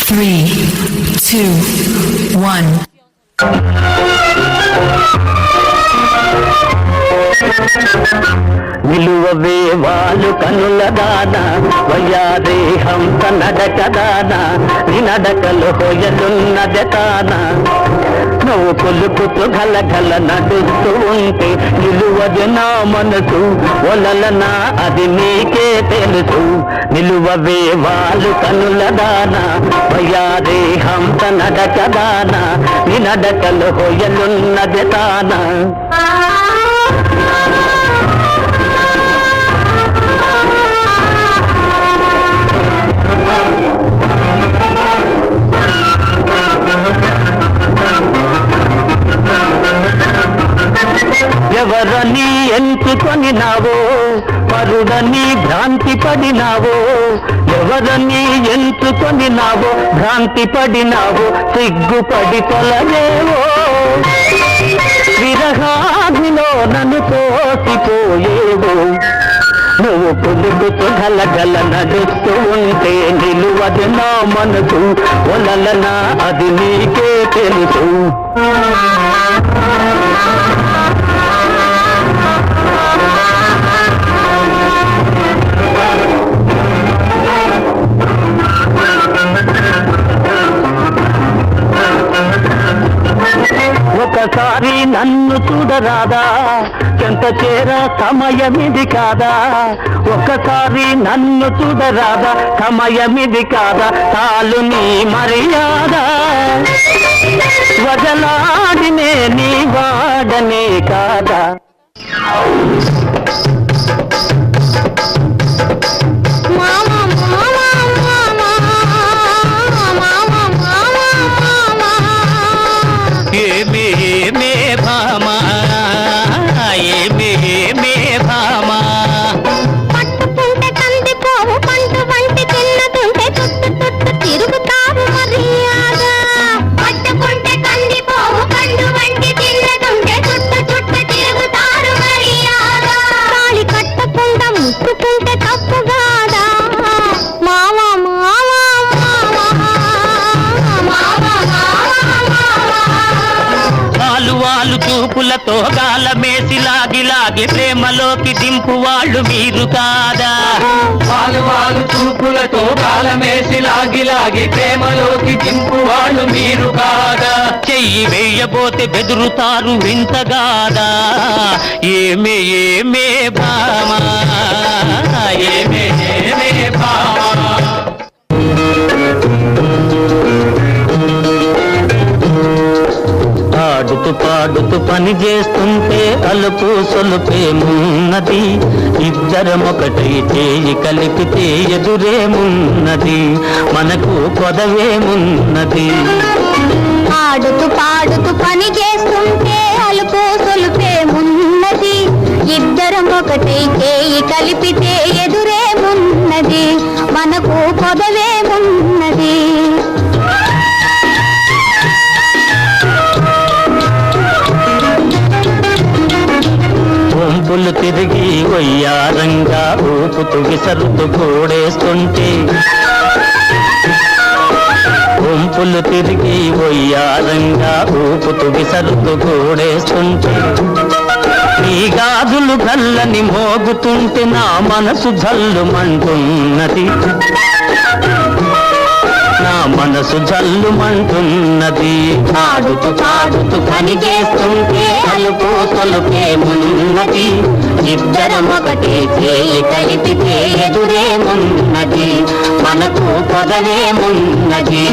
3, 2, 1. నిలువవే వాలు కనుల దానా వయ్యారే హంస నడక దానా నీ నడకలు హొయలున్నది తానా నువ్వు కొలుకుతూ గలగల నడుస్తూ ఉంటే నిలువది నా మనసు ఒలలనా అది నీకే తెలుసు నిలువవే వాలు కనుల దానా వయ్యారే హంస నడక దానా నీ నడకలు హొయలున్నది తానా ఎవరని ఎంచుకొనినావో పరుడని భ్రాంతి పడినావో ఎవరని ఎంచుకొనినావో భ్రాంతి పడినావో సిగ్గుపడి తొలగేవో విరహాదిలో నన్ను తోసిపోయేవో నువ్వు పొదుగుతూ గలగల నడుస్తూ ఉంటే నిలువది నా మనసు ఒలలనా అది నీకే తెలుసు ఒకసారి నన్ను చూడరాదా ఎంత చేర సమయమిది కాదా ఒకసారి నన్ను చూడరాదా సమయమిది కాదా తాలు నీ మర్యాద వజలాడినే నీ వాడనే కాదా చూపులతో గాలమేసి లాగి ప్రేమలోకి దింపు వాళ్ళు మీరు కాదా వాళ్ళు చూపులతో గాలమేసి లాగి ప్రేమలోకి దింపు వాళ్ళు మీరు కాదా చెయ్యి వేయబోతే బెదురుతారు వింతగాదా ఏమే ఏమే భామా ఏమే ఏమే భామా పాడుతూ పాడుతూ పని చేస్తుంటే అలుపు సొలుపేమున్నది ఇద్దరమొకటై చేయి కలిపితే ఎదురేమున్నది మనకు కొదవేమున్నది ఆడుతూ పాడుతూ పని చేస్తుంటే అలుపు సొలుపేమున్నది ఇద్దరం ఒకటై చేయి కలిపితే ఎదురేమున్నది మనకు కొదవేమున్నది వంపులు తిరిగి వయ్యారంగా ఊపుతూ విసరుతూ గోడేస్తుంటే వంపులు తిరిగి వయ్యారంగా ఊపుతూ విసరుతూ గోడేస్తుంటే నీ గాజులు గల్లని మోగుతుంటే నా మనసు జల్లుమంటున్నది నా మనసు జల్లుమంటున్నది ఆడుతూ పాడుతూ పని చేస్తుంటే అలుపు సొలుపేమున్నది ఇద్దరం ఒకటే చేయి కలిపితే ఎదురేమున్నది మనకు కొదవేమున్నది